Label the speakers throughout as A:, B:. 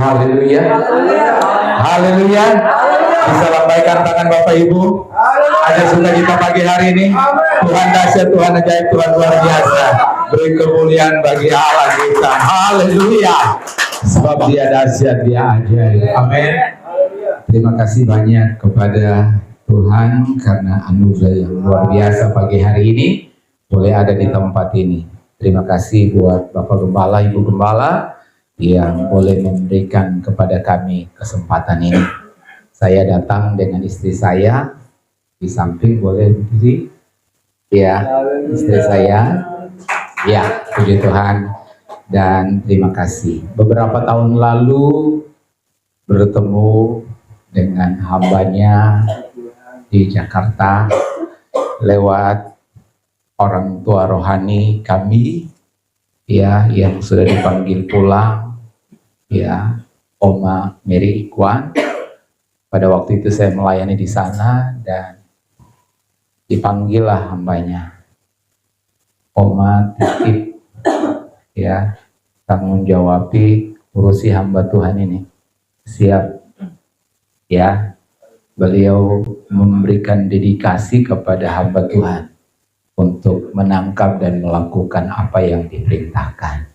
A: Haleluya. Haleluya. Bisa lambaikan tangan Bapak Ibu. Ada sukacita pagi hari ini. Tuhan dahsyat, Tuhan ajaib, Tuhan luar biasa. Beri kemuliaan bagi Allah kita. Haleluya. Sebab Dia dahsyat, Dia ajaib. Amin. Terima kasih banyak kepada Tuhan karena anugerah yang luar biasa pagi hari ini boleh ada di tempat ini. Terima kasih buat Bapak Gembala, Ibu Gembala yang boleh memberikan kepada kami kesempatan ini. Saya datang dengan istri saya di samping, boleh berdiri? Ya, istri saya. Ya, puji Tuhan dan terima kasih. Beberapa tahun lalu bertemu dengan hambanya di Jakarta lewat orang tua rohani kami, ya, yang sudah dipanggil pulang, ya, Oma Mary Ikwan. Pada waktu itu saya melayani di sana dan dipanggillah hambanya, Oma titip, ya, tanggung jawabi urusi hamba Tuhan ini. Siap, ya. Beliau memberikan dedikasi kepada hamba Tuhan untuk menangkap dan melakukan apa yang diperintahkan.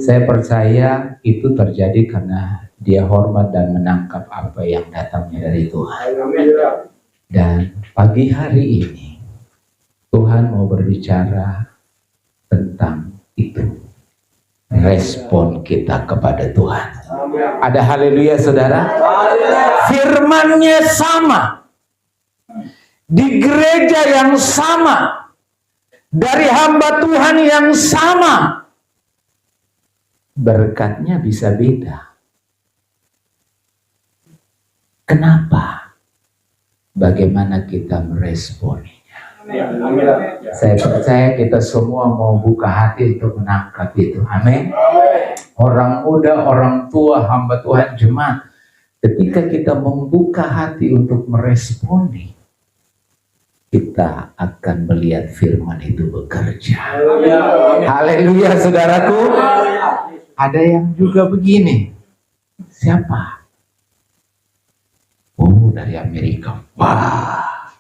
A: Saya percaya itu terjadi karena dia hormat dan menangkap apa yang datangnya dari Tuhan. Dan pagi hari ini Tuhan mau berbicara tentang itu. Respon kita kepada Tuhan. Ada haleluya saudara? Firman-Nya sama. Di gereja yang sama. Dari hamba Tuhan yang sama. Berkatnya bisa beda. Kenapa? Bagaimana kita meresponinya? Saya percaya kita semua mau buka hati untuk menangkap itu. Amin. Orang muda, orang tua, hamba Tuhan, jemaat, ketika kita membuka hati untuk meresponi, kita akan melihat firman itu bekerja. Haleluya saudaraku. Ada yang juga begini. Siapa? Oh, dari Amerika. Wah.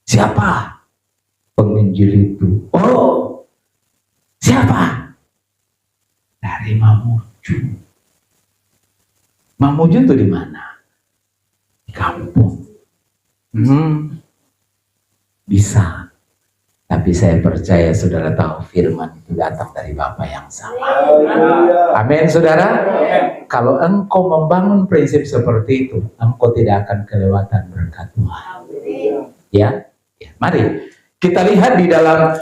A: Siapa? Penginjil itu. Oh. Siapa? Dari Mamuju. Mamuju itu di mana? Di kampung. Bisa. Tapi saya percaya saudara tahu firman itu datang dari Bapa yang sama. Amin saudara. Kalau engkau membangun prinsip seperti itu, engkau tidak akan kelewatan berkat Tuhan. Ya. Mari kita lihat di dalam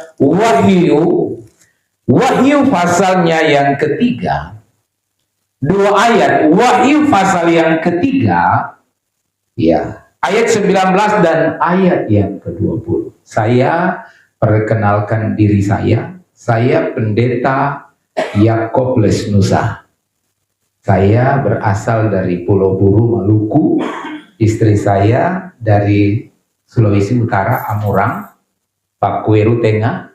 A: Wahyu pasalnya yang ketiga. 2 ayat Wahyu pasal yang ketiga, ya, ayat 19 dan ayat yang ke-20. Saya perkenalkan diri saya pendeta Yakob Lesnusa. Saya berasal dari Pulau Buru, Maluku. Istri saya dari Sulawesi Utara, Amurang, Pakueru Tengah.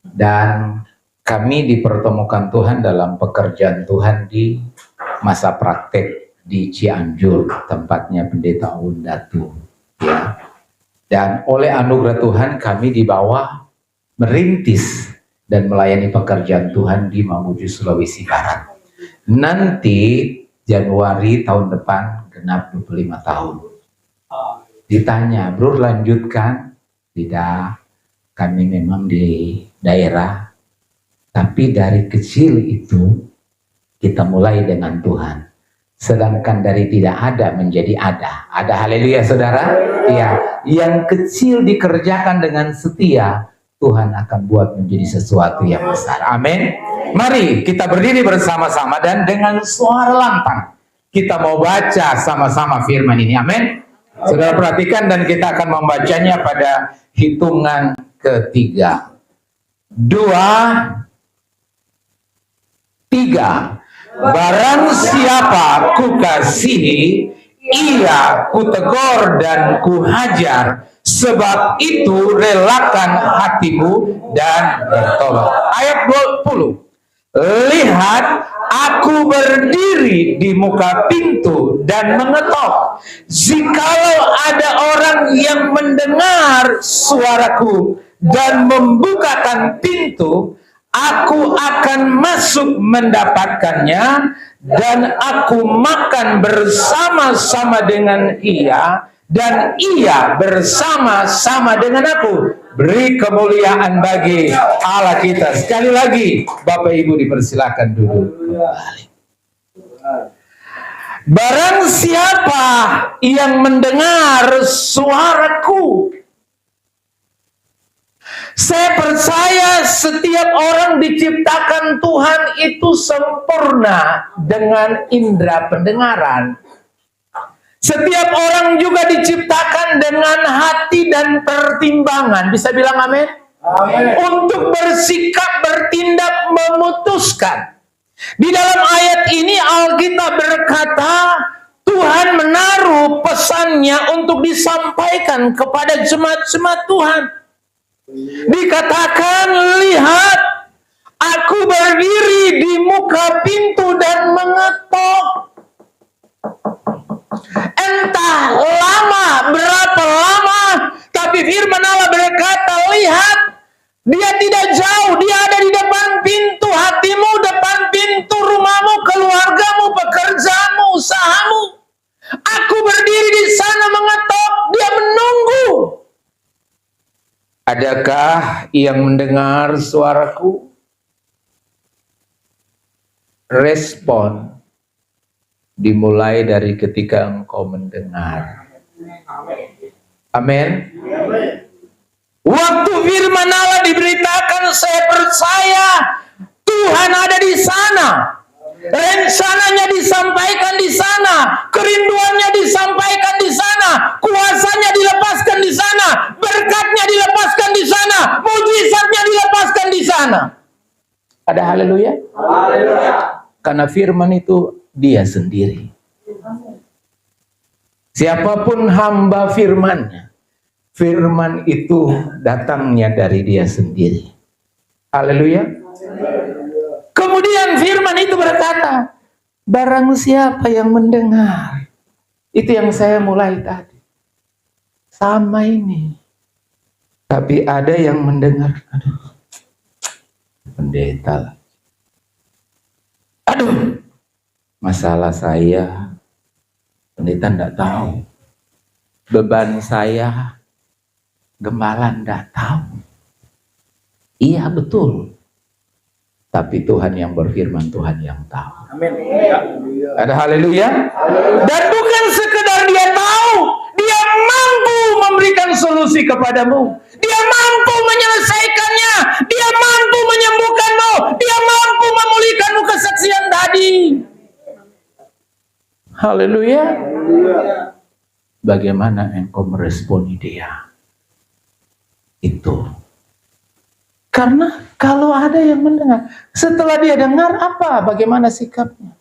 A: Dan kami dipertemukan Tuhan dalam pekerjaan Tuhan di masa praktek di Cianjur, tempatnya pendeta Undatu, ya. Dan oleh anugerah Tuhan kami dibawa merintis dan melayani pekerjaan Tuhan di Mamuju, Sulawesi Barat. Nanti Januari tahun depan genap 25 tahun. Ditanya, bro lanjutkan? Tidak, kami memang di daerah. Tapi dari kecil itu kita mulai dengan Tuhan. Sedangkan dari tidak ada menjadi ada. Ada haleluya saudara? Iya. Yang kecil dikerjakan dengan setia, Tuhan akan buat menjadi sesuatu yang besar. Amin. Mari kita berdiri bersama-sama dan dengan suara lantang kita mau baca sama-sama firman ini. Amin. Saudara perhatikan dan kita akan membacanya pada hitungan ketiga. 2, 3. Barang siapa kukasihi, ia kutegur dan kuhajar. Sebab itu relakan hatimu dan bertobat. Ayat 20. Lihat, Aku berdiri di muka pintu dan mengetok. Jikalau ada orang yang mendengar suaraku dan membukakan pintu, aku akan masuk mendapatkannya dan aku makan bersama-sama dengan ia dan ia bersama-sama dengan aku. Beri kemuliaan bagi Allah kita. Sekali lagi, Bapak Ibu dipersilakan duduk kembali. Barang siapa yang mendengar suaraku, saya percaya setiap orang diciptakan Tuhan itu sempurna dengan indera pendengaran. Setiap orang juga diciptakan dengan hati dan pertimbangan. Bisa bilang amin? Amin. Untuk bersikap, bertindak, memutuskan. Di dalam ayat ini Alkitab berkata, Tuhan menaruh pesannya untuk disampaikan kepada jemaat-jemaat Tuhan. Dikatakan, lihat, aku berdiri di muka pintu dan mengetok. Entah lama, berapa lama, tapi firman Allah berkata, lihat, dia tidak jauh, dia ada di depan pintu hatimu, depan pintu rumahmu, keluargamu, pekerjaanmu, usahamu. Aku berdiri di sana mengetok, dia menunggu. Adakah yang mendengar suaraku? Respon dimulai dari ketika engkau mendengar. Amin. Waktu firman Allah diberitakan, saya percaya Tuhan ada di sana. Rencananya disampaikan di sana, kerinduannya disampaikan di sana, kuasanya dilepaskan di sana, berkatnya dilepaskan di sana, mujizatnya dilepaskan di sana. Ada haleluya? Haleluya. Karena firman itu dia sendiri. Siapapun hamba firmannya, firman itu datangnya dari dia sendiri. Haleluya. Kemudian firman itu berkata, barang siapa yang mendengar. Itu yang saya mulai tadi. Sama ini. Tapi ada yang mendengar. Aduh, pendeta lah. Aduh, masalah saya, pendeta enggak tahu. Beban saya, gembala enggak tahu. Iya betul. Tapi Tuhan yang berfirman, Tuhan yang tahu. Amin. Ada haleluya. Dan bukan sekedar dia tahu, dia mampu memberikan solusi kepadamu. Dia mampu menyelesaikannya. Dia mampu menyembuhkanmu. Dia mampu memulihkanmu kesaksian tadi. Haleluya. Bagaimana engkau meresponi dia? Itu. Karena kalau ada yang mendengar, setelah dia dengar apa? Bagaimana sikapnya?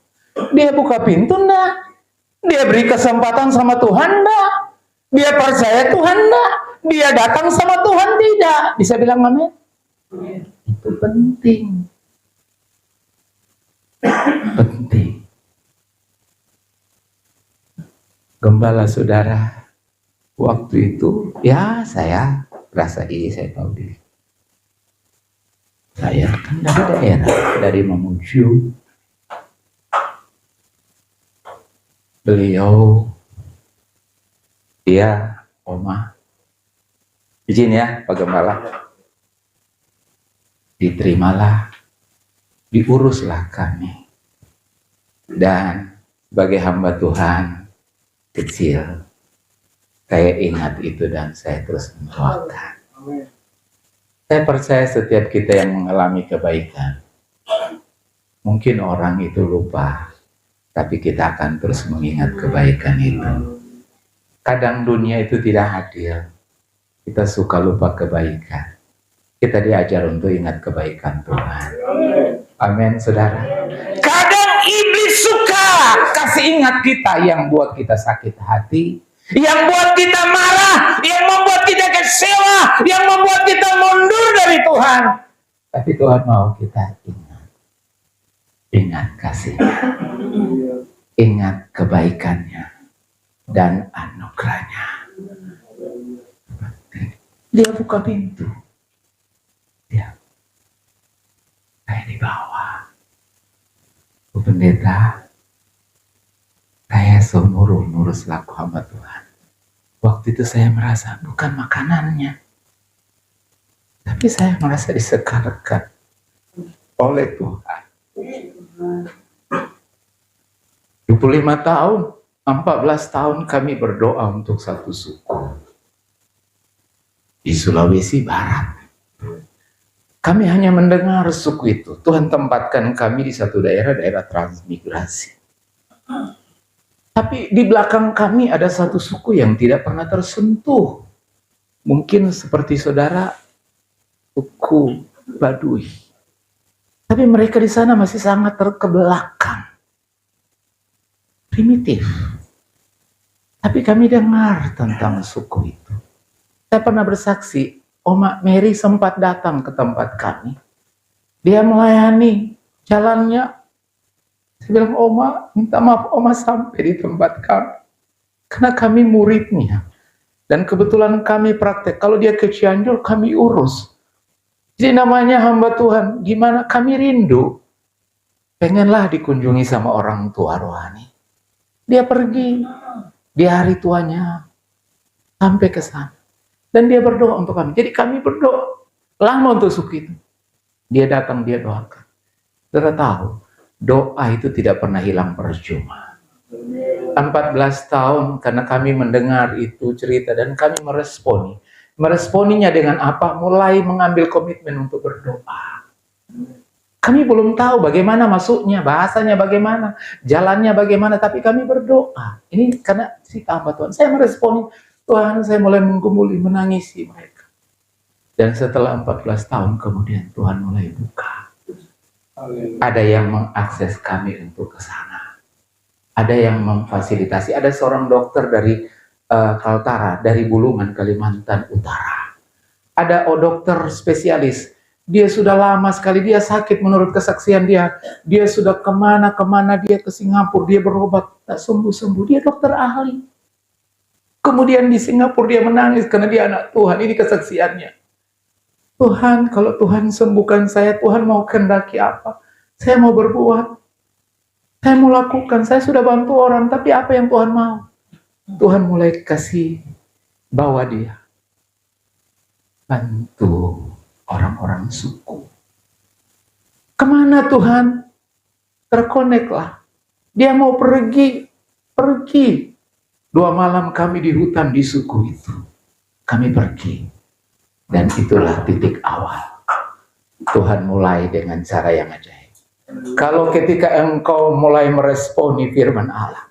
A: Dia buka pintu enggak? Dia beri kesempatan sama Tuhan enggak? Dia percaya Tuhan enggak? Dia datang sama Tuhan tidak? Bisa bilang amin? Itu penting. Penting. Gembala saudara, waktu itu ya saya rasa saya tahu diri. Saya kan dari daerah, dari Mamuju. Beliau, dia, Oma, izin ya Pak Gembala, diterimalah, diuruslah kami. Dan sebagai hamba Tuhan kecil, saya ingat itu dan saya terus mendoakan. Saya percaya setiap kita yang mengalami kebaikan, mungkin orang itu lupa, tapi kita akan terus mengingat kebaikan itu. Kadang dunia itu tidak hadir, kita suka lupa kebaikan. Kita diajar untuk ingat kebaikan Tuhan. Amin, saudara. Kadang iblis suka kasih ingat kita yang buat kita sakit hati, yang buat kita marah, yang membuat kita kecewa, yang membuat kita mundur dari Tuhan. Tapi Tuhan mau kita ingat. ingat kasihnya, ingat kebaikannya dan anugerahnya. Dia buka pintu. Dia, saya di bawah. Bu Pendeta, saya seumur-umur selaku hamba Tuhan. Waktu itu saya merasa bukan makanannya, tapi saya merasa disegarkan oleh Tuhan. 25 tahun, 14 tahun kami berdoa untuk satu suku di Sulawesi Barat. Kami hanya mendengar suku itu. Tuhan tempatkan kami di satu daerah transmigrasi. Tapi di belakang kami ada satu suku yang tidak pernah tersentuh. Mungkin seperti saudara, suku Baduy. Tapi mereka di sana masih sangat terkebelakang. Primitif. Tapi kami dengar tentang suku itu. Saya pernah bersaksi, Oma Mary sempat datang ke tempat kami. Dia melayani jalannya. Saya bilang, Oma, minta maaf Oma sampai di tempat kami. Karena kami muridnya. Dan kebetulan kami praktek. Kalau dia ke Cianjur, kami urus. Jadi namanya hamba Tuhan. Gimana kami rindu. Pengenlah dikunjungi sama orang tua rohani. Dia pergi. Di hari tuanya. Sampai ke sana. Dan dia berdoa untuk kami. Jadi kami berdoa. Lama untuk suku itu. Dia datang, dia doakan. Saudara tahu, doa itu tidak pernah hilang percuma. 14 tahun karena kami mendengar itu cerita dan kami meresponi. Meresponinya dengan apa? Mulai mengambil komitmen untuk berdoa. Kami belum tahu bagaimana masuknya, bahasanya bagaimana, jalannya bagaimana, tapi kami berdoa. Ini karena cerita hamba Tuhan. Saya meresponi, Tuhan, saya mulai menggumuli, menangisi mereka. Dan setelah 14 tahun kemudian Tuhan mulai buka. Ada yang mengakses kami untuk ke sana. Ada yang memfasilitasi. Ada seorang dokter dari Kaltara, dari Bulungan, Kalimantan Utara. Ada dokter spesialis. Dia sudah lama sekali, dia sakit menurut kesaksian dia. Dia sudah kemana-kemana, dia ke Singapura, dia berobat, tak sembuh-sembuh. Dia dokter ahli. Kemudian di Singapura dia menangis karena dia anak Tuhan. Ini kesaksiannya. Tuhan, kalau Tuhan sembuhkan saya, Tuhan mau kehendaki apa? Saya mau berbuat. Saya mau lakukan. Saya sudah bantu orang, tapi apa yang Tuhan mau? Tuhan mulai kasih bawa dia. Bantu orang-orang suku. Kemana Tuhan? Terkoneklah. Dia mau pergi. Pergi. 2 malam kami di hutan di suku itu. Kami pergi. Dan itulah titik awal. Tuhan mulai dengan cara yang ajaib. Kalau ketika engkau mulai meresponi firman Allah,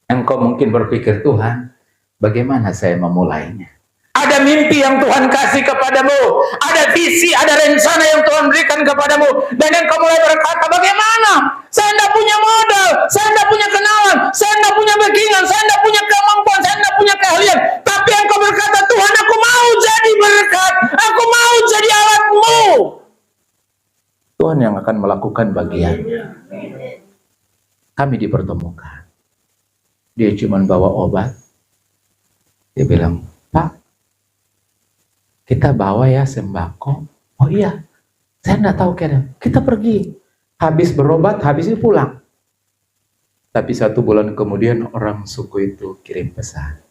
A: engkau mungkin berpikir, Tuhan, bagaimana saya memulainya? Ada mimpi yang Tuhan kasih kepadamu. Ada visi, ada rencana yang Tuhan berikan kepadamu. Dan engkau mulai berkata, bagaimana? Saya tidak punya modal, saya tidak punya kenalan, saya tidak punya backingan, saya tidak punya kemampuan, saya tidak punya keahlian. Tapi engkau berkata, Tuhan, aku mau jadi berkat, aku mau jadi alatmu. Tuhan yang akan melakukan bagiannya. Kami dipertemukan. Dia cuma bawa obat. Dia bilang, Pak, kita bawa ya sembako. Oh iya, saya tidak tahu keadaan. Kita pergi. Habis berobat, habis itu pulang. Tapi 1 bulan kemudian orang suku itu kirim pesan.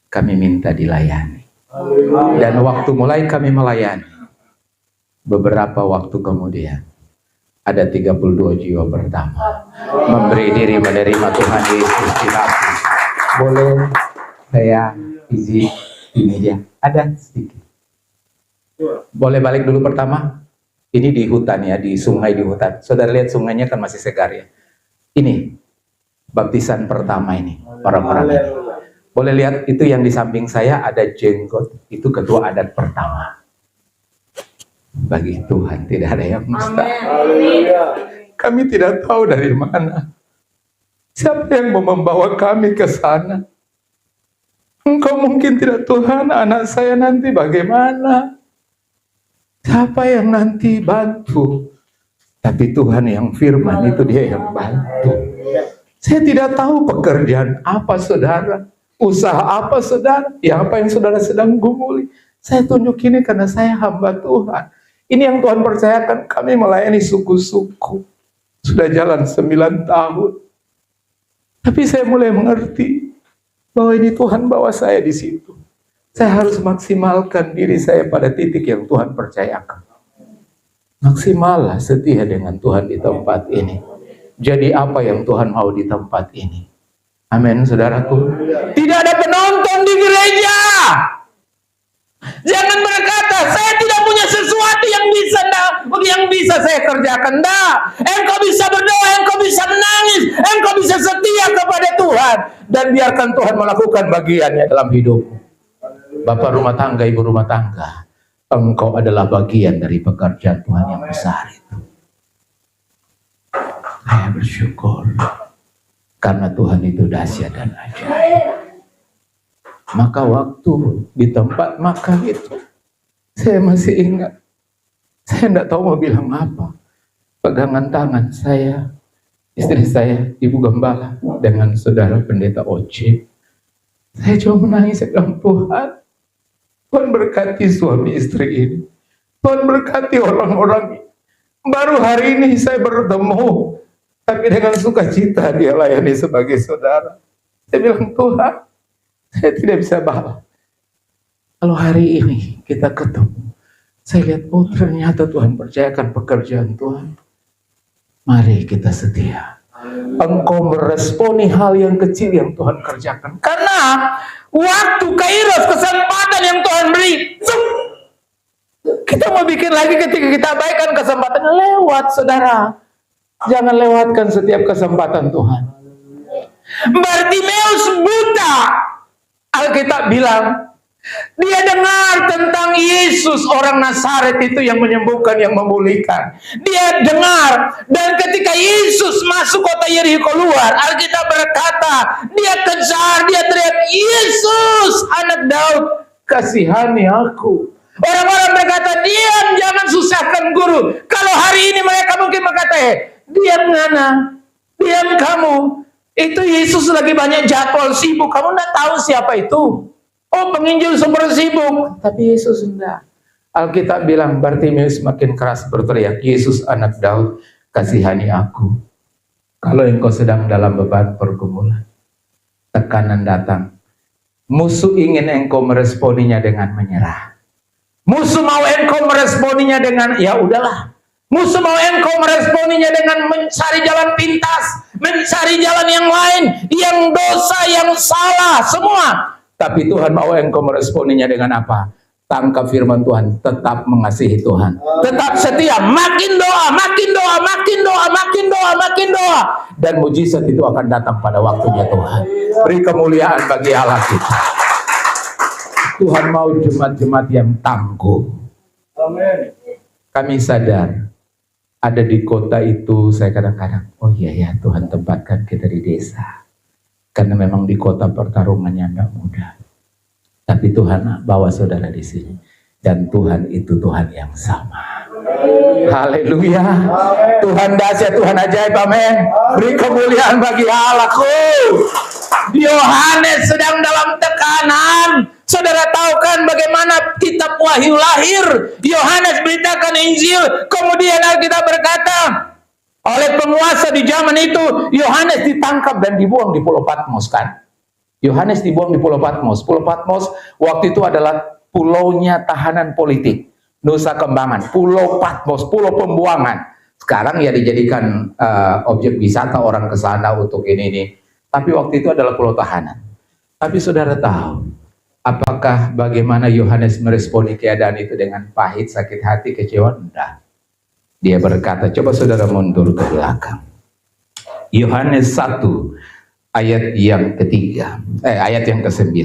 A: Kami minta dilayani. Dan waktu mulai kami melayani. Beberapa waktu kemudian. Ada 32 jiwa pertama. Memberi diri menerima Tuhan Yesus di hati. Boleh saya izin ini dia. Ada sedikit. Boleh balik dulu pertama. Ini di hutan ya, di sungai di hutan. Saudara lihat sungainya kan masih segar ya. Ini baptisan pertama ini, orang-orang ini. Boleh lihat itu yang di samping saya ada jenggot, itu ketua adat pertama. Bagi Tuhan tidak ada yang mustahil. Kami tidak tahu dari mana. Siapa yang mau membawa kami ke sana? Engkau mungkin tidak, Tuhan, anak saya nanti bagaimana? Siapa yang nanti bantu? Tapi Tuhan yang firman itu dia yang bantu. Saya tidak tahu pekerjaan apa saudara, usaha apa saudara, ya apa yang saudara sedang gumuli. Saya tunjuk ini karena saya hamba Tuhan. Ini yang Tuhan percayakan, kami melayani suku-suku. Sudah jalan 9 tahun. Tapi saya mulai mengerti bahwa ini Tuhan bawa saya di situ. Saya harus maksimalkan diri saya pada titik yang Tuhan percayakan. Maksimallah setia dengan Tuhan di tempat ini. Jadi apa yang Tuhan mau di tempat ini. Amin, saudaraku. Tidak ada penonton di gereja. Jangan berkata, saya tidak punya sesuatu yang bisa saya kerjakan. Nah, engkau bisa berdoa, engkau bisa menangis, engkau bisa setia kepada Tuhan. Dan biarkan Tuhan melakukan bagiannya dalam hidupmu. Bapak rumah tangga, ibu rumah tangga, engkau adalah bagian dari pekerjaan Tuhan yang besar itu. Saya bersyukur karena Tuhan itu dahsyat dan ajaib. Maka waktu di tempat makan itu, saya masih ingat. Saya tidak tahu mau bilang apa. Pegangan tangan saya, istri saya, Ibu Gembala, dengan saudara pendeta Oce. Saya cuma menangis, saya bilang, Tuhan berkati suami istri ini. Tuhan berkati orang-orang ini. Baru hari ini saya bertemu, tapi dengan sukacita dia layani sebagai saudara. Saya bilang, Tuhan, saya tidak bisa balas. Kalau hari ini kita ketemu, saya lihat, oh ternyata Tuhan percayakan pekerjaan Tuhan. Mari kita setia. Engkau meresponi hal yang kecil yang Tuhan kerjakan. Karena waktu kairos, kesempatan yang Tuhan beri, kita mau bikin lagi ketika kita abaikan kesempatan, lewat saudara. Jangan lewatkan setiap kesempatan Tuhan. Bartimeus buta. Alkitab bilang, dia dengar tentang Yesus orang Nazaret itu yang menyembuhkan, yang memulihkan. Dia dengar, dan ketika Yesus masuk kota Yeriko keluar, Alkitab berkata, dia kejar, dia teriak, Yesus anak Daud, kasihani aku. Orang-orang berkata, diam, jangan susahkan guru. Kalau hari ini mereka mungkin berkata, diam ngana, diam kamu. Itu Yesus lagi banyak jadwal sibuk. Kamu tidak tahu siapa itu. Oh, penginjil super sibuk. Tapi Yesus enggak. Alkitab bilang Bartimeus makin keras berteriak, Yesus anak Daud, kasihani aku. Kalau engkau sedang dalam beban pergumulan, tekanan datang, musuh ingin engkau meresponinya dengan menyerah. Musuh mau engkau meresponinya dengan, ya udahlah. Musuh mau engkau meresponinya dengan mencari jalan pintas, mencari jalan yang lain, yang dosa, yang salah, semua. Tapi Tuhan mau engkau meresponinya dengan apa? Tangkap firman Tuhan, tetap mengasihi Tuhan, tetap setia, makin doa, makin doa, makin doa, makin doa, makin doa. Dan mujizat itu akan datang pada waktunya Tuhan. Beri kemuliaan bagi Allah kita. Tuhan mau jemaat-jemaat yang tangguh. Amin. Kami sadar, ada di kota itu, saya kadang-kadang, oh iya ya Tuhan tempatkan kita di desa. Karena memang di kota pertarungannya enggak mudah. Tapi Tuhan bawa saudara di sini. Dan Tuhan itu Tuhan yang sama. Haleluya. Tuhan dahsyat, Tuhan ajaib, amin. Beri kemuliaan bagi Allahku. Yohanes sedang dalam tekanan. Saudara tahu kan bagaimana kitab Wahyu lahir. Yohanes beritakan Injil. Kemudian Alkitab berkata, oleh penguasa di zaman itu, Yohanes ditangkap dan dibuang di Pulau Patmos kan. Yohanes dibuang di Pulau Patmos. Pulau Patmos waktu itu adalah pulaunya tahanan politik. Nusa Kembangan, Pulau Patmos, pulau pembuangan. Sekarang ya dijadikan objek wisata orang ke sana untuk ini. Tapi waktu itu adalah pulau tahanan. Tapi saudara tahu, apakah bagaimana Yohanes meresponi keadaan itu dengan pahit, sakit hati, kecewa? Enggak. Dia berkata, coba saudara mundur ke belakang. Yohanes 1 ayat yang ketiga, ayat yang ke-9.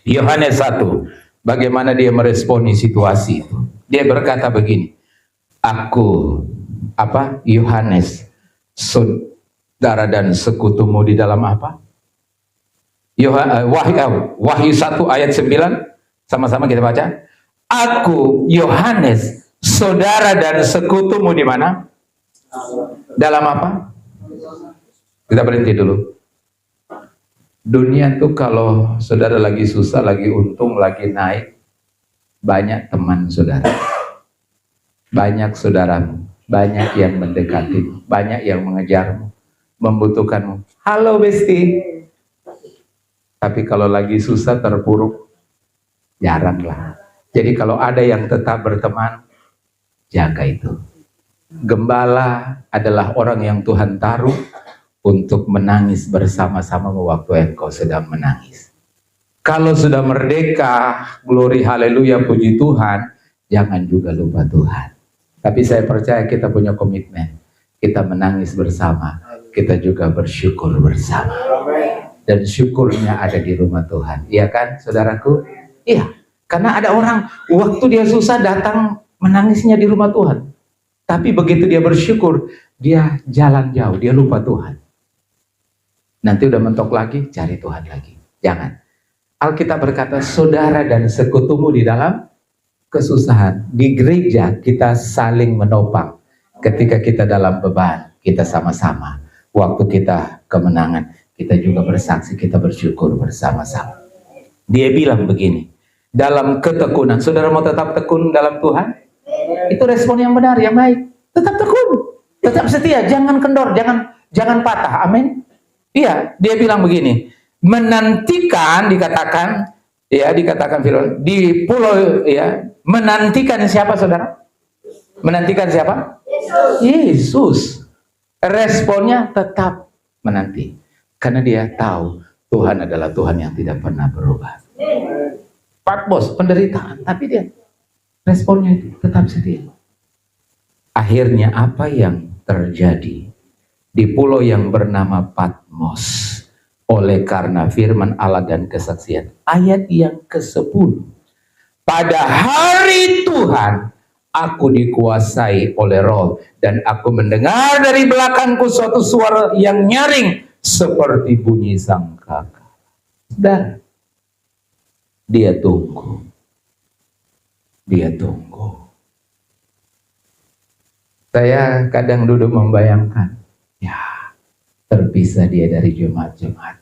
A: Yohanes 1, bagaimana dia meresponi situasi itu. Dia berkata begini, aku, Yohanes, saudara dan sekutumu di dalam apa? Wahyu 1 ayat 9, sama-sama kita baca. Aku, Yohanes, saudara dan sekutumu di mana? Dalam apa? Kita berhenti dulu. Dunia tuh kalau saudara lagi susah, lagi untung, lagi naik, banyak teman saudara, banyak saudaramu, banyak yang mendekati, banyak yang mengejarmu, membutuhkanmu. Halo Besti. Tapi kalau lagi susah, terpuruk, jarang lah. Jadi kalau ada yang tetap berteman, jaga itu. Gembala adalah orang yang Tuhan taruh untuk menangis bersama-sama waktu engkau sedang menangis. Kalau sudah merdeka, glory haleluya, puji Tuhan, jangan juga lupa Tuhan. Tapi saya percaya kita punya komitmen. Kita menangis bersama, kita juga bersyukur bersama. Dan syukurnya ada di rumah Tuhan. Iya kan, saudaraku? Iya, karena ada orang waktu dia susah datang menangisnya di rumah Tuhan. Tapi begitu dia bersyukur, dia jalan jauh, dia lupa Tuhan. Nanti udah mentok lagi, cari Tuhan lagi. Jangan. Alkitab berkata, saudara dan sekutumu di dalam kesusahan. Di gereja kita saling menopang. Ketika kita dalam beban, kita sama-sama. Waktu kita kemenangan, kita juga bersaksi, kita bersyukur bersama-sama. Dia bilang begini, dalam ketekunan, saudara mau tetap tekun dalam Tuhan? Itu respon yang benar, yang baik. Tetap tekun, tetap setia, jangan kendor, jangan patah. Amin. Iya, dia bilang begini, menantikan dikatakan firman di pulau ya, menantikan siapa saudara? Menantikan siapa? Yesus. Responnya tetap menanti, karena dia tahu Tuhan adalah Tuhan yang tidak pernah berubah. Patmos, penderitaan, tapi dia responnya itu tetap setia. Akhirnya apa yang terjadi di pulau yang bernama Patmos? Oleh karena firman Allah dan kesaksian. Ayat yang ke-10. Pada hari Tuhan, aku dikuasai oleh Roh, dan aku mendengar dari belakangku suatu suara yang nyaring seperti bunyi sangkakala. Dan dia tunggu. Dia tunggu. Saya kadang duduk membayangkan, ya, terpisah dia dari jemaat-jemaatnya.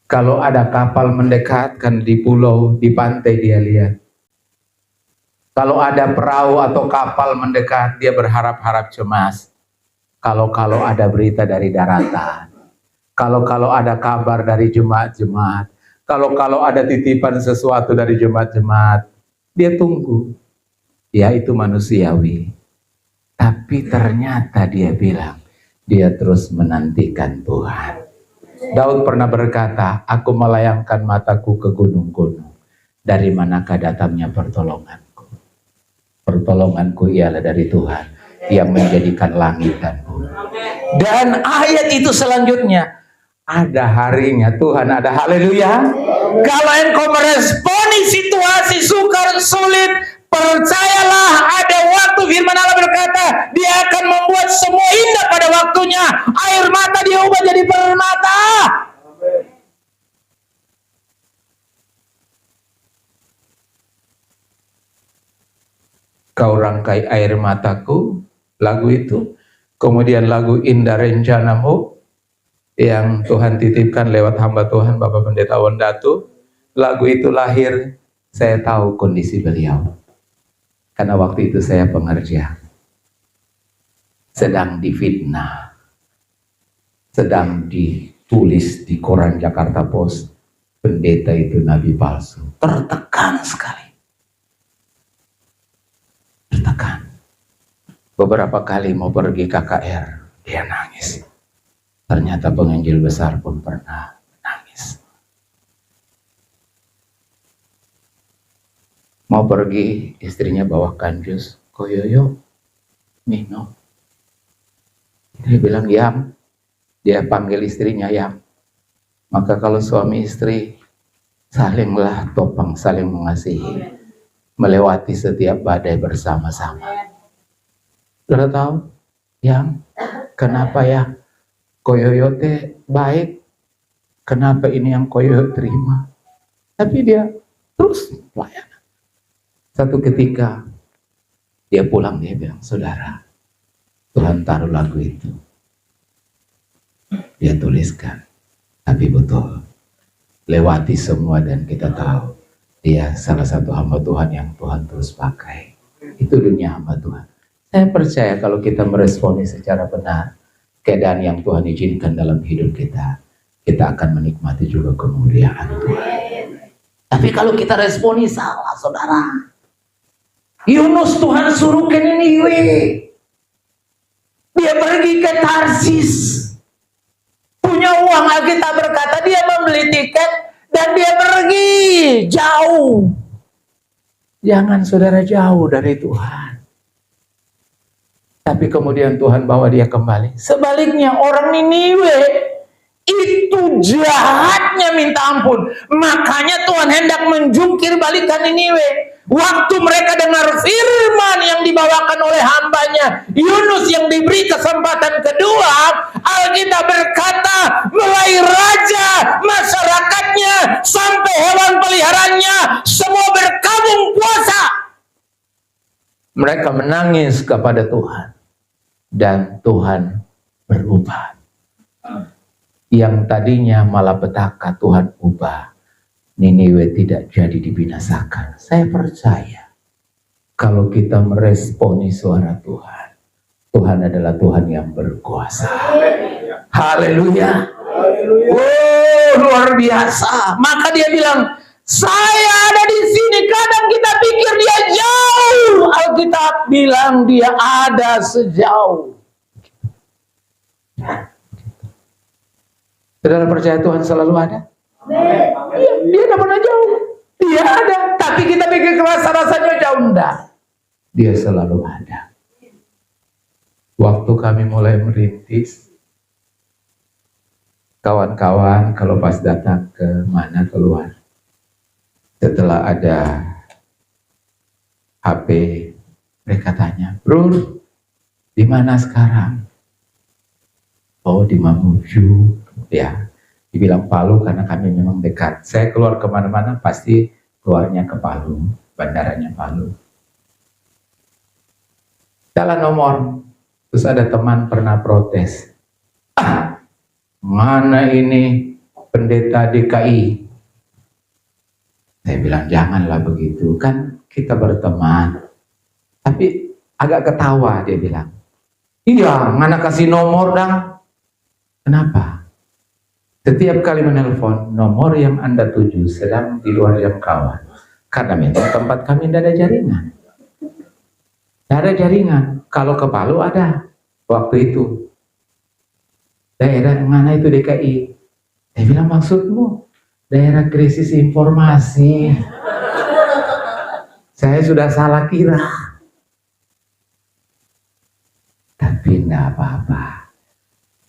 A: Kalau ada kapal mendekat, kan di pulau, di pantai dia lihat. Kalau ada perahu atau kapal mendekat, dia berharap-harap cemas. Kalau ada berita dari daratan, kalau ada kabar dari jemaat-jemaat, kalau ada titipan sesuatu dari jemaat-jemaat, dia tunggu. Ya, itu manusiawi. Tapi ternyata dia bilang, dia terus menantikan Tuhan. Daud pernah berkata, aku melayangkan mataku ke gunung-gunung. Dari manakah datangnya pertolonganku? Pertolonganku ialah dari Tuhan yang menjadikan langit dan bumi. Dan ayat itu selanjutnya, ada harinya Tuhan, ada haleluya. Kalau engkau meresponi situasi sukar, sulit, percayalah ada waktu. Firman Allah berkata, dia akan membuat semua indah pada waktunya. Air mata dia ubah jadi permata. Kau rangkai air mataku, lagu itu. Kemudian lagu Indah Rencanamu yang Tuhan titipkan lewat hamba Tuhan Bapak Pendeta Wondatu. Lagu itu lahir, saya tahu kondisi beliau. Karena waktu itu saya pengerja, sedang difitnah, sedang ditulis di koran Jakarta Post, pendeta itu nabi palsu. Tertekan sekali. Tertekan. Beberapa kali mau pergi KKR, dia nangis. Ternyata penginjil besar pun pernah menangis. Mau pergi, istrinya bawakan jus, koyoyo, minum. Dia bilang, Yam. Dia panggil istrinya, Yam. Maka kalau suami istri, salinglah topang, saling mengasihi. Melewati setiap badai bersama-sama. Sudah tahu? Yam, kenapa ya? Koyoyo teh baik. Kenapa ini yang koyoyo terima? Tapi dia terus pelayanan. Satu ketika dia pulang, dia bilang, saudara, Tuhan taruh lagu itu, dia tuliskan, tapi betul lewati semua dan kita tahu dia salah satu hamba Tuhan yang Tuhan terus pakai. Itu dunia hamba Tuhan. Saya percaya kalau kita meresponi secara benar keadaan yang Tuhan izinkan dalam hidup kita, kita akan menikmati juga kemuliaan Tuhan. Tapi kalau kita responi salah, saudara, Yunus Tuhan suruh ke Niniwe, dia pergi ke Tarsis, punya uang. Alkitab berkata dia membeli tiket dan dia pergi jauh. Jangan saudara jauh dari Tuhan, tapi kemudian Tuhan bawa dia kembali. Sebaliknya orang Niniwe itu jahatnya minta ampun, makanya Tuhan hendak menjungkir balikan Niniwe. Waktu mereka dengar firman yang dibawakan oleh hambanya Yunus yang diberi kesempatan kedua, Alkitab berkata mulai raja, masyarakatnya, sampai hewan peliharaannya semua berkabung puasa. Mereka menangis kepada Tuhan dan Tuhan berubah. Yang tadinya malapetaka Tuhan ubah. Niniwe tidak jadi dibinasakan. Saya percaya kalau kita meresponi suara Tuhan, Tuhan adalah Tuhan yang berkuasa. Haleluya. Oh, luar biasa. Maka dia bilang, saya ada di sini. Kadang kita pikir dia jauh. Alkitab bilang dia ada sejauh. Saudara percaya Tuhan selalu ada? Dia tidak pernah jauh. Dia ada. Tapi kita pikir rasa-rasanya jauh. Enggak. Dia selalu ada. Waktu kami mulai merintis, kawan-kawan kalau pas datang ke mana keluar, setelah ada HP, mereka tanya, Bro, di mana sekarang? Oh, di Mamuju. Ya. Dibilang Palu karena kami memang dekat. Saya keluar kemana-mana pasti keluarnya ke Palu, bandaranya Palu. Jalan nomor, terus ada teman pernah protes. Mana ini pendeta DKI? Saya bilang janganlah begitu, kan kita berteman. Tapi agak ketawa dia bilang. Iya, mana kasih nomor dah? Kenapa? Setiap kali menelpon, nomor yang Anda tuju sedang di luar jangkauan. Karena memang tempat kami tidak ada jaringan. Tidak ada jaringan. Kalau ke Palu ada. Waktu itu. Daerah mana itu DKI? Saya bilang maksudmu? Daerah krisis informasi. Saya sudah salah kira. Tapi tidak apa-apa.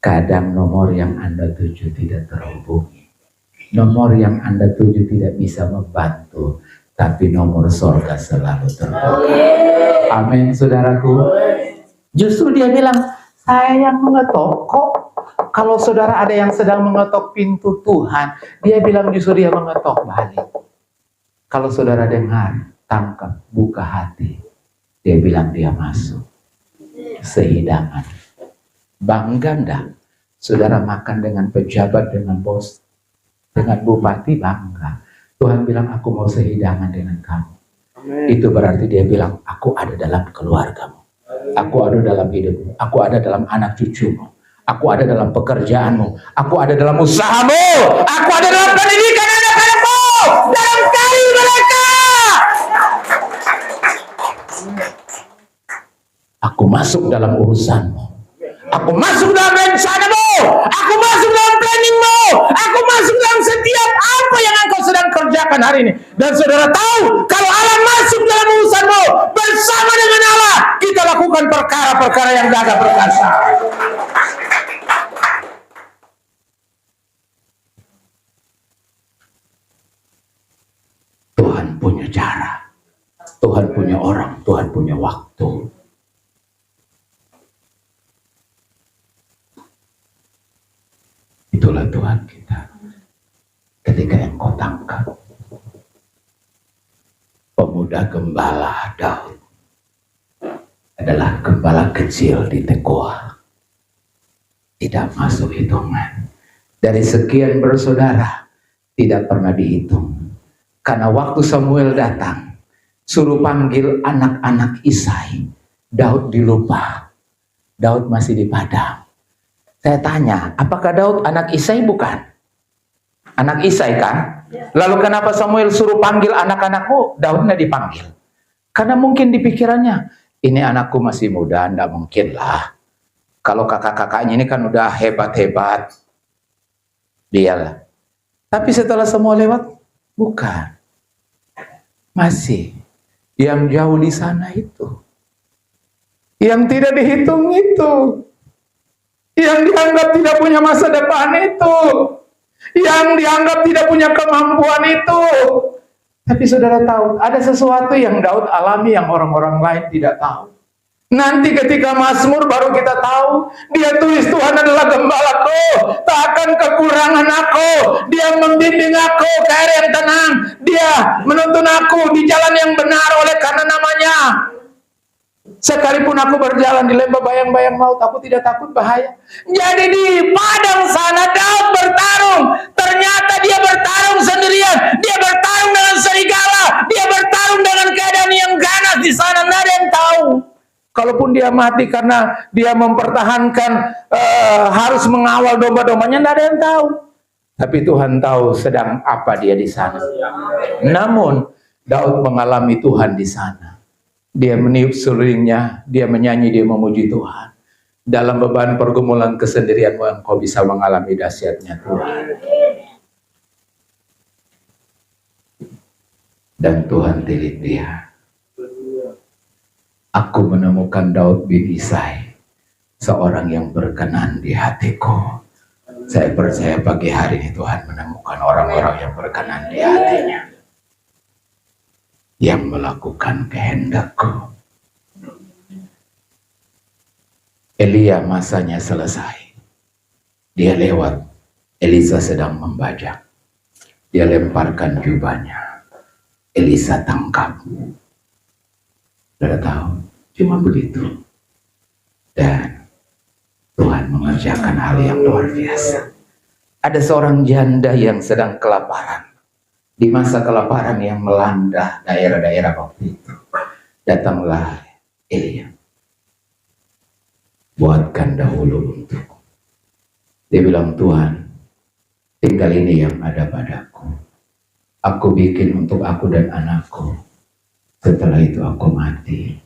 A: Kadang nomor yang Anda tuju tidak terhubungi. Nomor yang Anda tuju tidak bisa membantu. Tapi nomor surga selalu terhubungi. Amin, saudaraku. Justru dia bilang, saya yang mengetok kok. Kalau saudara ada yang sedang mengetok pintu Tuhan, dia bilang justru dia mengetok balik. Kalau saudara dengar, tangkap, buka hati. Dia bilang dia masuk. Sehidangan. Bangga enggak? Saudara makan dengan pejabat, dengan bos, dengan bupati, bangga. Tuhan bilang, aku mau sehidangan dengan kamu. Amen. Itu berarti dia bilang, aku ada dalam keluargamu. Aku ada dalam hidupmu. Aku ada dalam anak cucumu. Aku ada dalam pekerjaanmu. Aku ada dalam usahamu. Aku ada dalam pendidikan anak-anakmu. Dalam karir mereka. Aku masuk dalam urusanmu. Aku masuk dalam rencanamu. Aku masuk dalam planningmu. Aku masuk dalam setiap apa yang engkau sedang kerjakan hari ini. Dan saudara tahu, kalau Allah masuk dalam urusanmu, bersama dengan Allah, kita lakukan perkara-perkara yang gagah perkasa. Tuhan punya cara. Tuhan punya orang. Tuhan punya waktu. Itulah Tuhan kita. Ketika engkau tangkap pemuda gembala Daud. Ada adalah gembala kecil di Tekoa. Tidak masuk hitungan. Dari sekian bersaudara, tidak pernah dihitung. Karena waktu Samuel datang, suruh panggil anak-anak Isai, Daud dilupa. Daud masih di padang. Saya tanya, apakah Daud anak Isai? Bukan. Anak Isai kan? Lalu kenapa Samuel suruh panggil anak-anakmu? Daudnya dipanggil. Karena mungkin di pikirannya, ini anakku masih muda, enggak mungkin lah. Kalau kakak-kakaknya ini kan udah hebat-hebat. Dialah. Tapi setelah semua lewat, bukan. Masih. Yang jauh di sana itu. Yang tidak dihitung itu. Yang dianggap tidak punya masa depan itu. Yang dianggap tidak punya kemampuan itu. Tapi saudara tahu, ada sesuatu yang Daud alami yang orang-orang lain tidak tahu. Nanti ketika Mazmur baru kita tahu, dia tulis Tuhan adalah gembalaku, tak akan kekurangan aku. Dia membimbing aku ke air yang tenang. Dia menuntun aku di jalan yang benar oleh karena namanya. Sekalipun aku berjalan di lembah bayang-bayang maut, aku tidak takut bahaya. Jadi di padang sana Daud bertarung. Ternyata dia bertarung sendirian. Dia bertarung dengan serigala. Dia bertarung dengan keadaan yang ganas di sana. Nggak ada yang tahu. Kalaupun dia mati karena dia mempertahankan harus mengawal domba-dombanya, nggak ada yang tahu. Tapi Tuhan tahu sedang apa dia di sana. Namun Daud mengalami Tuhan di sana. Dia meniup sulingnya, dia menyanyi, dia memuji Tuhan. Dalam beban pergumulan kesendirianmu, engkau bisa mengalami dahsyatnya Tuhan. Dan Tuhan tilik dia. Aku menemukan Daud bin Isai, seorang yang berkenan di hatiku. Saya percaya pagi hari ini Tuhan menemukan orang-orang yang berkenan di hatinya, yang melakukan kehendakku. Elia masanya selesai. Dia lewat, Elisa sedang membajak. Dia lemparkan jubahnya. Elisa tangkap. Sudah tahu, cuma begitu. Dan Tuhan mengerjakan hal yang luar biasa. Ada seorang janda yang sedang kelaparan. Di masa kelaparan yang melanda daerah-daerah waktu itu, datanglah Elia. Buatkan dahulu untukku. Dia bilang, Tuhan, tinggal ini yang ada padaku. Aku bikin untuk aku dan anakku. Setelah itu aku mati.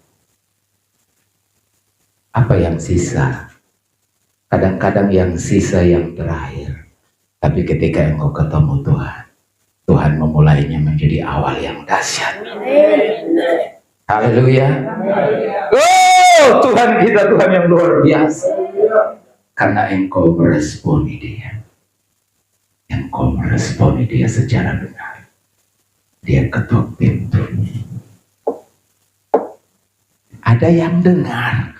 A: Apa yang sisa? Kadang-kadang yang sisa yang terakhir. Tapi ketika engkau ketemu Tuhan, Tuhan memulainya menjadi awal yang dahsyat. Haleluya. Oh, Tuhan kita Tuhan yang luar biasa. Karena engkau meresponi dia. Engkau meresponi dia secara benar. Dia ketuk pintu. Ada yang dengar.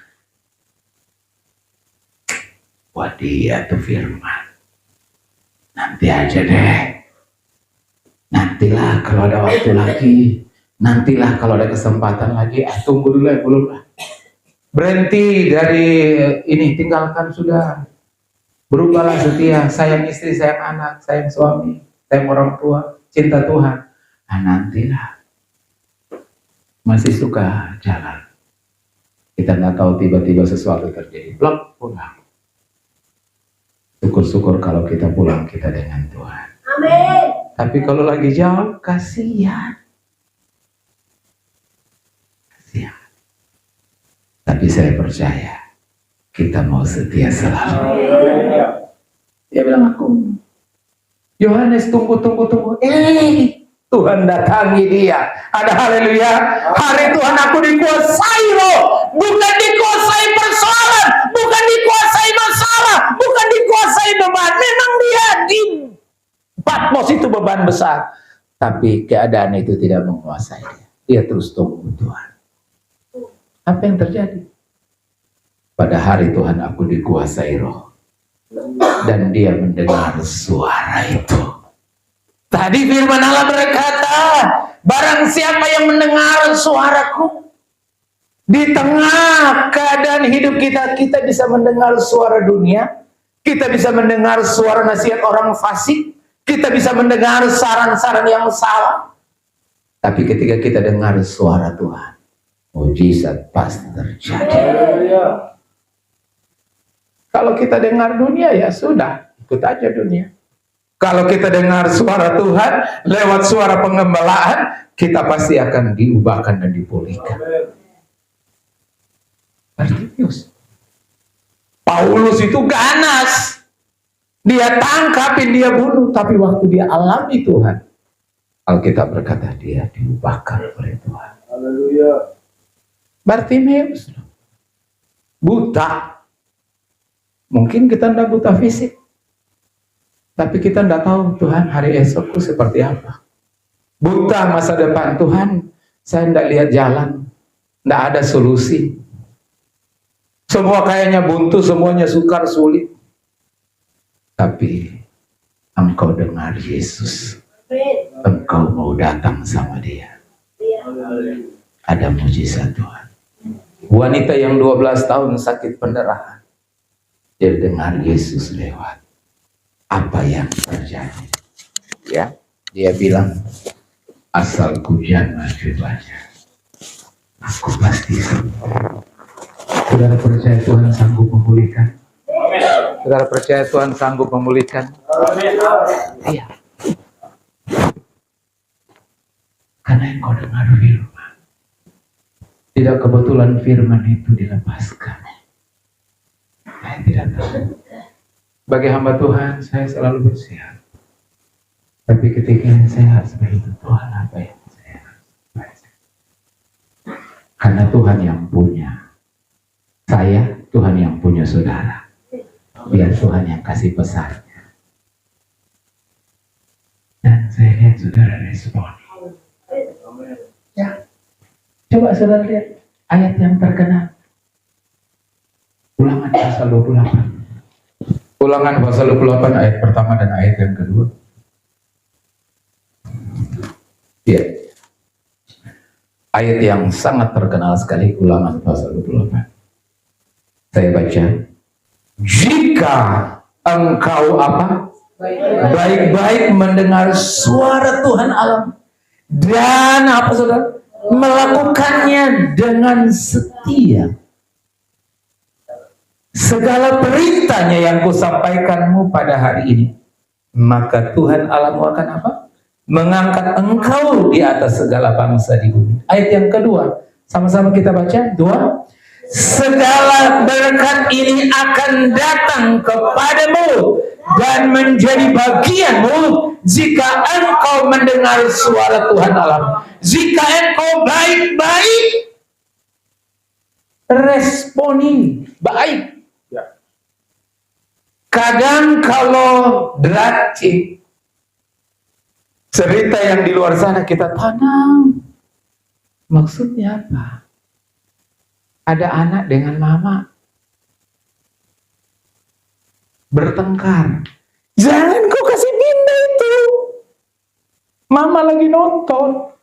A: Wah, dia tuh firman. Nanti aja deh. Nantilah kalau ada waktu lagi. Nantilah kalau ada kesempatan lagi. Tunggu dulu ya, belum lah. Berhenti dari ini, tinggalkan sudah. Berubahlah setia, sayang istri, sayang anak, sayang suami, sayang orang tua, cinta Tuhan. Nah, nantilah. Masih suka jalan. Kita nggak tahu tiba-tiba sesuatu terjadi. Blok, pulang. Syukur-syukur kalau kita pulang kita dengan Tuhan. Amin. Tapi kalau lagi jauh, kasihan. Kasihan. Tapi saya percaya kita mau setia selalu. Dia bilang aku, Yohanes tunggu. Tuhan datangi dia. Ada haleluya. Hari Tuhan aku dikuasai loh. Bukan dikuasai persoalan. Bukan dikuasai masalah. Bukan dikuasai beban. Memang dia di Patmos itu beban besar. Tapi keadaan itu tidak menguasai dia. Dia terus tunggu Tuhan. Apa yang terjadi? Pada hari Tuhan aku dikuasai roh. Dan dia mendengar suara itu. Tadi firman Allah berkata, barang siapa yang mendengar suaraku, Di tengah keadaan hidup kita, kita bisa mendengar suara dunia, kita bisa mendengar suara nasihat orang fasik, kita bisa mendengar saran-saran yang salah. Tapi ketika kita dengar suara Tuhan, mujizat pasti terjadi. Kalau kita dengar dunia, ya sudah, ikut aja dunia. Kalau kita dengar suara Tuhan lewat suara pengembalaan, kita pasti akan diubahkan dan dipulihkan. Bartimius, Paulus itu ganas, dia tangkapin, dia bunuh, tapi waktu dia alami Tuhan, Alkitab berkata dia diubahkan oleh Tuhan. Haleluya. Bartimius buta, mungkin kita tidak buta fisik, tapi kita tidak tahu Tuhan hari esokku seperti apa. Buta masa depan, Tuhan saya tidak lihat jalan, tidak ada solusi. Semua kayaknya buntu, semuanya sukar, sulit. Tapi engkau dengar Yesus, engkau mau datang sama dia. Ada mujizat Tuhan. Wanita yang 12 tahun sakit pendarahan, dia dengar Yesus lewat. Apa yang terjadi? Ya, dia bilang, asal jangan belajar, aku pasti sembuh. Saudara percaya Tuhan sanggup memulihkan? Saudara percaya Tuhan sanggup memulihkan? Iya. Karena engkau dengar firman. Tidak kebetulan firman itu dilepaskan. Saya tidak tahu. Bagi hamba Tuhan, saya selalu bersiap. Tapi ketika saya harus berhitung, Tuhan apa yang saya harus baca? Karena Tuhan yang punya saya, Tuhan yang punya saudara. Biar Tuhan yang kasih pesannya. Dan saya lihat saudara respon. Ya, coba saudara lihat ayat yang terkenal. Ulangan pasal 28. Ulangan pasal 28 ayat pertama dan ayat yang kedua. Ya. Ayat yang sangat terkenal sekali, Ulangan pasal 28. Saya baca. Jika engkau apa? Baik-baik mendengar suara Tuhan alam dan apa saudara? Melakukannya dengan setia. Segala perintahnya yang kusampaikanmu pada hari ini, maka Tuhan Allahmu akan apa? Mengangkat engkau di atas segala bangsa di bumi. Ayat yang kedua, sama-sama kita baca. 2. Segala berkat ini akan datang kepadamu dan menjadi bagianmu jika engkau mendengar suara Tuhan Allah. Jika engkau baik-baik, responi baik. Kadang kalau drastik, cerita yang di luar sana kita tanam, maksudnya apa? Ada anak dengan mama bertengkar. Jangan kau kasih pindah itu. Mama lagi nonton.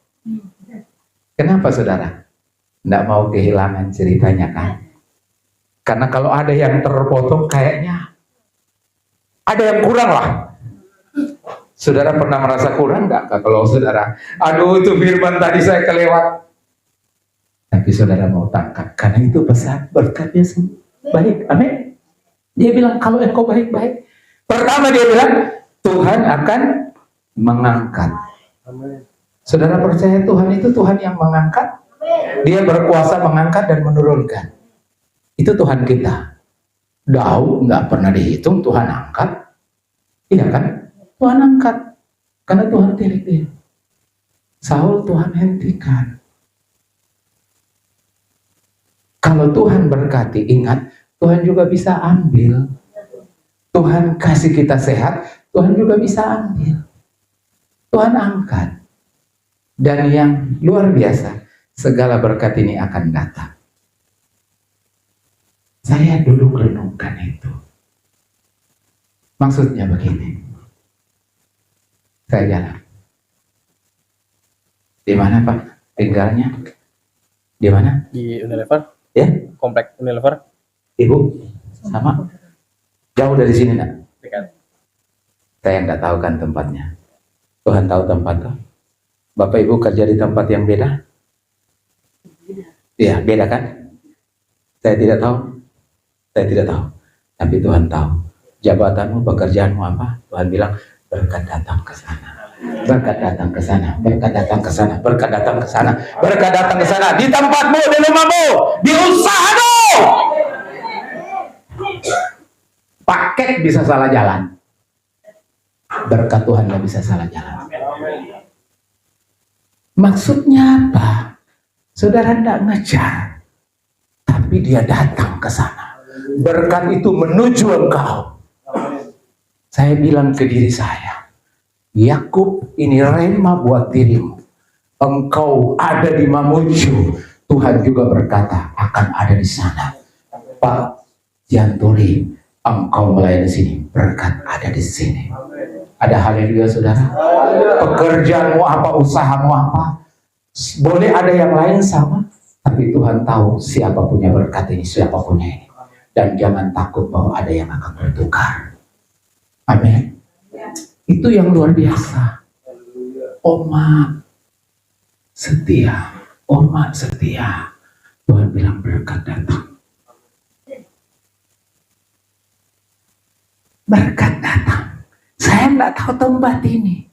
A: Kenapa saudara? Tidak mau kehilangan ceritanya kan? Karena kalau ada yang terpotong kayaknya ada yang kurang lah. Saudara pernah merasa kurang nggak kalau saudara? Aduh itu firman tadi saya kelewat. Tapi saudara mau tangkap, karena itu pesan berkatnya baik. Amin. Dia bilang kalau engkau baik-baik. Pertama dia bilang Tuhan akan mengangkat. Amin. Saudara percaya Tuhan itu Tuhan yang mengangkat? Dia berkuasa mengangkat dan menurunkan. Itu Tuhan kita. Daud nggak pernah dihitung Tuhan angkat. Iya kan? Tuhan angkat. Karena Tuhan pilih dia. Saul Tuhan hentikan. Kalau Tuhan berkati, ingat, Tuhan juga bisa ambil. Tuhan kasih kita sehat, Tuhan juga bisa ambil. Tuhan angkat. Dan yang luar biasa, segala berkat ini akan datang. Saya dulu renungkan itu. Maksudnya begini. Saya jalan. Di mana Pak tinggalnya? Di mana?
B: Di Unilever.
A: Ya?
B: Komplek Unilever.
A: Ibu? Sama? Jauh dari sini, nak?
B: Dekat.
A: Saya nggak tahu kan tempatnya. Tuhan tahu tempatnya. Bapak Ibu kerja di tempat yang beda? Iya, beda kan? Saya tidak tahu. Saya tidak tahu. Tapi Tuhan tahu. Jabatanmu, pekerjaanmu apa? Tuhan bilang, berkat datang ke sana. Berkat datang ke sana. Berkat datang ke sana. Berkat datang ke sana. Berkat datang ke sana. Di tempatmu, di rumahmu, di usahamu. Paket bisa salah jalan. Berkat Tuhan nggak bisa salah jalan. Maksudnya apa? Saudara tidak ngejar, tapi dia datang ke sana. Berkat itu menuju engkau. Saya bilang ke diri saya, Yakub, ini rema buat dirimu. Engkau ada di Mamuju. Tuhan juga berkata akan ada di sana. Pak Janturi, engkau melayani sini. Berkat ada di sini. Ada haleluya saudara. Pekerjaanmu apa, usahamu apa, boleh ada yang lain sama, tapi Tuhan tahu siapa punya berkat ini, siapa punya ini. Dan jangan takut bahwa ada yang akan bertukar. Amin. Itu yang luar biasa. Oma setia, Oma setia. Tuhan bilang berkat datang. Berkat datang. Saya nggak tahu tempat ini,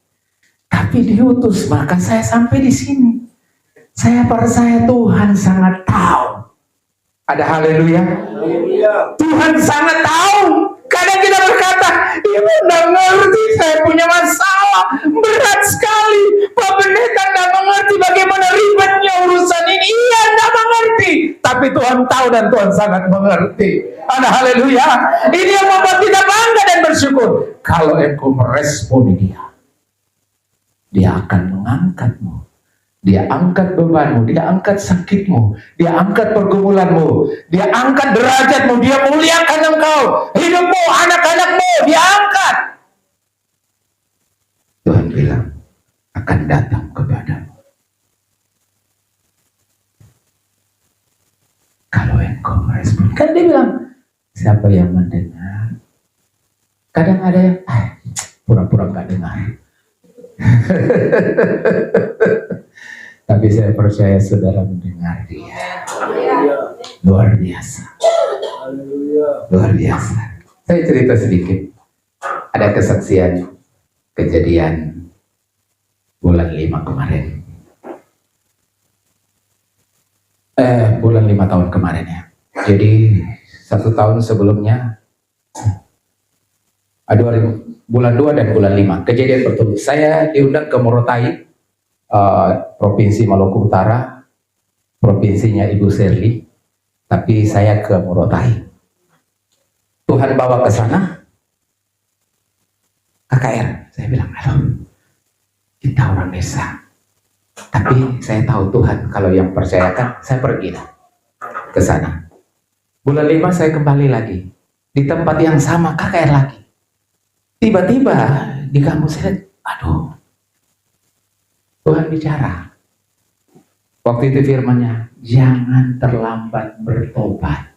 A: tapi diutus maka saya sampai di sini. Saya percaya Tuhan sangat tahu. Ada haleluya. Tuhan sangat tahu. Kadang kita berkata, ibu nggak ngerti, saya punya masalah berat sekali. Pak Pendeta nggak mengerti bagaimana ribetnya urusan ini. Iya, nggak mengerti. Tapi Tuhan tahu dan Tuhan sangat mengerti. Ada haleluya. Ini yang membuat kita bangga dan bersyukur. Kalau engkau meresponi dia akan mengangkatmu. Dia angkat bebanmu, dia angkat sakitmu, dia angkat pergumulanmu, dia angkat derajatmu, dia muliakan engkau, hidupmu, anak-anakmu, dia angkat. Tuhan bilang akan datang kepadamu. Kalau engkau merespon, kan dia bilang, siapa yang mendengar? Kadang ada yang pura-pura gak dengar. Tapi saya percaya saudara mendengar dia. Luar biasa. Luar biasa. Saya cerita sedikit. Ada kesaksian kejadian bulan 5 kemarin. Bulan 5 tahun kemarin ya. Jadi 1 tahun sebelumnya, bulan 2 dan bulan 5 kejadian betul. Saya diundang ke Morotai, Provinsi Maluku Utara, provinsinya Ibu Serli, tapi saya ke Morotai. Tuhan bawa ke sana, KKR. Saya bilang, halo, kita orang desa, tapi saya tahu Tuhan kalau yang percayakan, saya pergi ke sana. Bulan 5 saya kembali lagi, di tempat yang sama, KKR lagi. Tiba-tiba di kampus saya, aduh, Tuhan bicara. Waktu itu firman-Nya, jangan terlambat bertobat.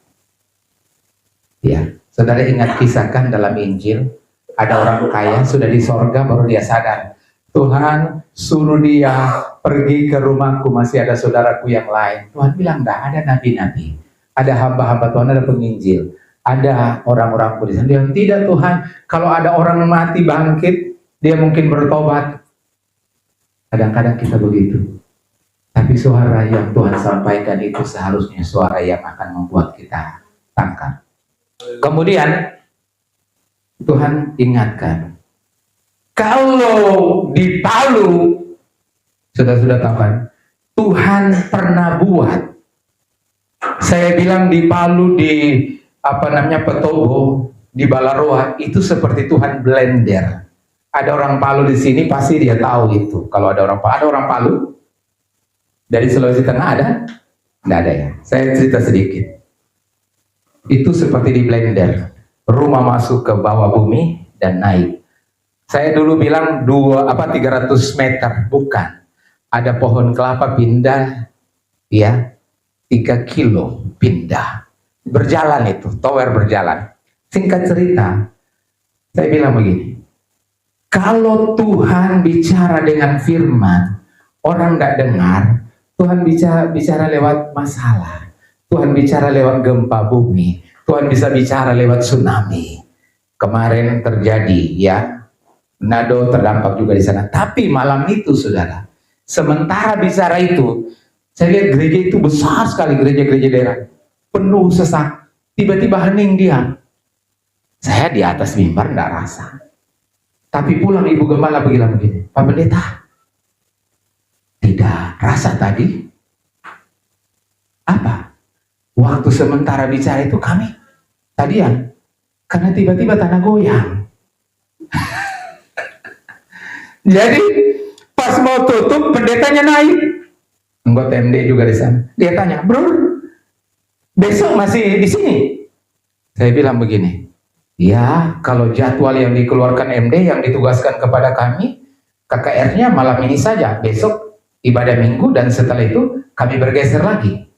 A: Ya, saudara ingat kisahkan dalam Injil, ada orang kaya sudah di sorga baru dia sadar, Tuhan suruh dia pergi ke rumahku, masih ada saudaraku yang lain. Tuhan bilang, enggak, ada nabi-nabi, ada hamba-hamba Tuhan, ada penginjil, ada orang-orang kudus. Dia bilang, tidak Tuhan, kalau ada orang mati bangkit, dia mungkin bertobat. Kadang-kadang kita begitu. Tapi suara yang Tuhan sampaikan itu seharusnya suara yang akan membuat kita tangkap. Kemudian Tuhan ingatkan, kalau di Palu, sudah tahu kan, Tuhan pernah buat. Saya bilang di Palu, di Petobo, di Balaroa, itu seperti Tuhan blender. Ada orang Palu di sini pasti dia tahu itu. Kalau ada orang Palu dari Sulawesi Tengah ada? Nggak ada ya. Saya cerita sedikit. Itu seperti di blender. Rumah masuk ke bawah bumi dan naik. Saya dulu bilang 300 meter, bukan. Ada pohon kelapa pindah, ya, 3 kilo pindah. Berjalan itu, tower berjalan. Singkat cerita, saya bilang begini, kalau Tuhan bicara dengan firman, orang nggak dengar, Tuhan bicara lewat masalah, Tuhan bicara lewat gempa bumi, Tuhan bisa bicara lewat tsunami. Kemarin terjadi ya, Manado terdampak juga di sana. Tapi malam itu saudara, sementara bicara itu, saya lihat gereja itu besar sekali, gereja-gereja daerah, penuh sesak. Tiba-tiba hening diam. Saya di atas mimbar nggak rasa. Tapi pulang ibu gembala bilang begini, Pak Pendeta, tidak rasa tadi? Apa? Waktu sementara bicara itu kami tadian, karena tiba-tiba tanah goyang. Jadi pas mau tutup, pendetanya naik, anggota MD juga di sana. Dia tanya, bro, besok masih di sini? Saya bilang begini, ya kalau jadwal yang dikeluarkan MD yang ditugaskan kepada kami, KKR-nya malam ini saja, besok ibadah minggu dan setelah itu kami bergeser lagi.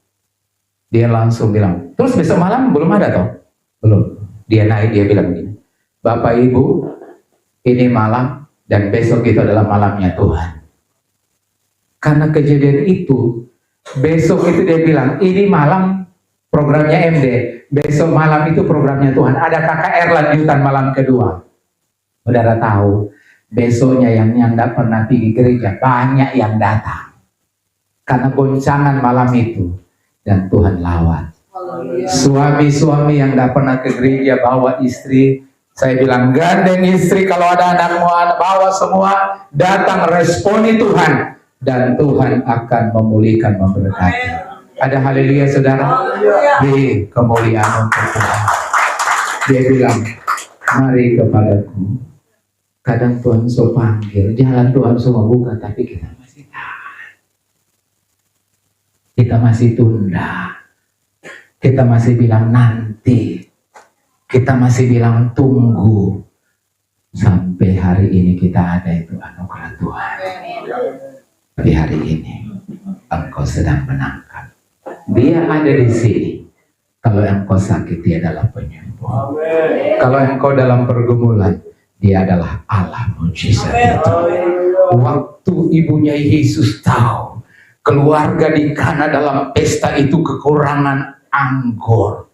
A: Dia langsung bilang, terus besok malam belum ada toh? Belum. Dia naik, dia bilang begini, Bapak Ibu, ini malam dan besok itu adalah malamnya Tuhan. Karena kejadian itu, besok itu dia bilang, ini malam programnya MD, besok malam itu programnya Tuhan. Ada KKR lanjutan malam kedua. Saudara tahu, besoknya yang tidak pernah pergi gereja, banyak yang datang. Karena goncangan malam itu, dan Tuhan lawan. Suami-suami yang tidak pernah ke gereja bawa istri, saya bilang gandeng istri, kalau ada anakmu bawa semua, datang responi Tuhan, dan Tuhan akan memulihkan, memberkati. Ada haleluya saudara? Beri kemuliaan untuk Tuhan. Dia bilang, mari kepadaku. Kadang Tuhan so panggil, jalan Tuhan semua buka, tapi kita masih tahan. Kita masih tunda. Kita masih bilang nanti. Kita masih bilang tunggu. Sampai hari ini kita ada itu anugerah Tuhan. Tapi hari ini engkau sedang menangkap. Dia ada di sini. Kalau engkau sakit, dia adalah penyembuh. Kalau engkau dalam pergumulan, dia adalah Allah mujizat itu. Waktu ibunya Yesus tahu keluarga di Kana dalam pesta itu kekurangan anggur,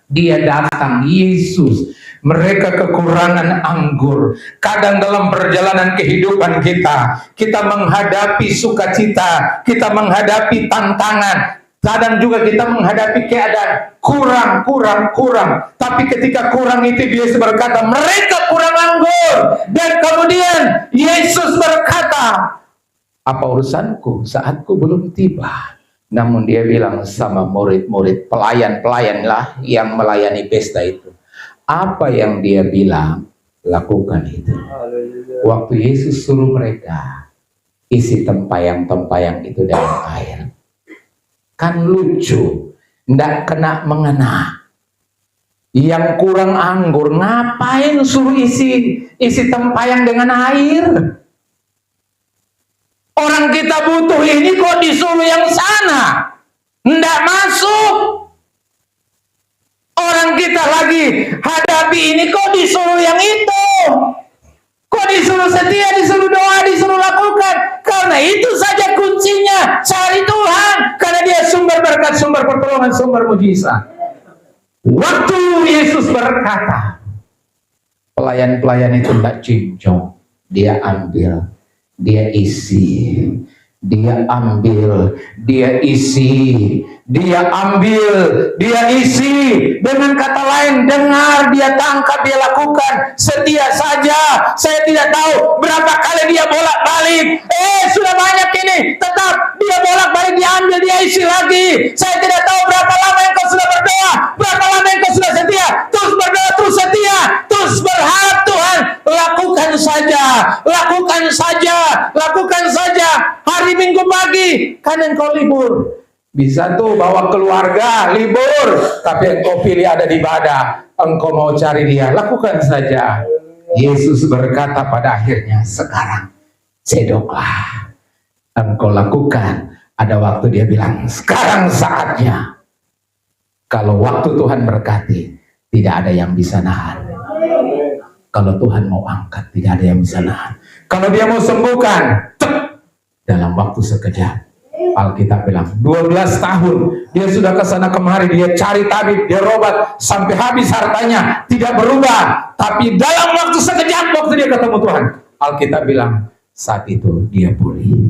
A: dia datang, Yesus, mereka kekurangan anggur. Kadang dalam perjalanan kehidupan kita menghadapi sukacita, kita menghadapi tantangan. Kadang juga kita menghadapi keadaan kurang. Tapi ketika kurang itu Yesus berkata, mereka kurang anggur. Dan kemudian Yesus berkata, apa urusanku? Saatku belum tiba. Namun dia bilang sama murid-murid, pelayan-pelayanlah yang melayani pesta itu. Apa yang dia bilang, lakukan itu. Waktu Yesus suruh mereka isi tempayang-tempayang itu dalam air. Kan lucu, ndak kena mengena. Yang kurang anggur, ngapain suruh isi tempayang dengan air? Orang kita butuh ini kok disuruh yang sana, ndak masuk. Orang kita lagi hadapi ini kok disuruh yang itu. Kok disuruh setia, disuruh doa, disuruh lakukan. Karena itu saja kuncinya, cari Tuhan. Karena dia sumber berkat, sumber pertolongan, sumber mujizat. Waktu Yesus berkata, pelayan-pelayan itu tidak cincong. Dia ambil, dia isi, dia ambil, dia isi, dia ambil, dia isi. Dengan kata lain, dengar, dia tangkap, dia lakukan. Setia saja. Saya tidak tahu berapa kali dia bolak-balik. Sudah banyak ini. Tetap dia bolak-balik, dia ambil, dia isi lagi. Saya tidak tahu berapa lama engkau sudah berdoa, berapa lama engkau sudah setia. Terus berdoa, terus setia, terus berharap Tuhan. Lakukan saja, lakukan saja, lakukan saja. Hari Minggu pagi, kan engkau libur. Bisa tuh bawa keluarga libur, tapi engkau pilih ada di ibadah, engkau mau cari dia, lakukan saja. Yesus berkata pada akhirnya, sekarang sedoklah, engkau lakukan Ada waktu dia bilang, sekarang saatnya. Kalau waktu Tuhan berkati, tidak ada yang bisa nahan. Kalau Tuhan mau angkat, tidak ada yang bisa nahan. Kalau dia mau sembuhkan, dalam waktu sekejap. Alkitab bilang 12 tahun dia sudah ke sana kemari, dia cari tabib, dia robat sampai habis hartanya, tidak berubah. Tapi dalam waktu sekejap, waktu dia ketemu Tuhan, Alkitab bilang saat itu dia pulih.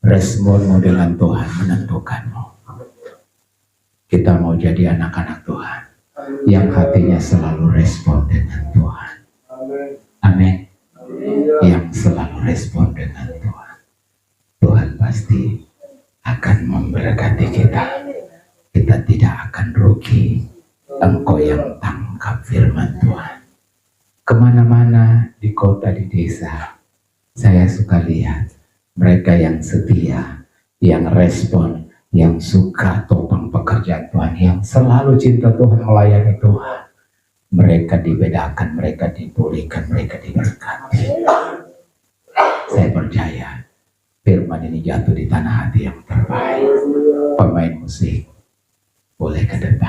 A: Responmu dengan Tuhan menentukanmu. Kita mau jadi anak-anak Tuhan yang hatinya selalu respon dengan Tuhan. Amin. Yang selalu respon dengan Tuhan. Tuhan pasti akan memberkati kita. Kita tidak akan rugi. Engkau yang tangkap firman Tuhan. Kemana-mana, di kota, di desa, saya suka lihat mereka yang setia, yang respon, yang suka topang pekerjaan Tuhan, yang selalu cinta Tuhan, melayani Tuhan. Mereka dibedakan, mereka dipulihkan, mereka diberkati. Saya percaya firman ini jatuh di tanah hati yang terbaik. Pemain musik boleh ke depan.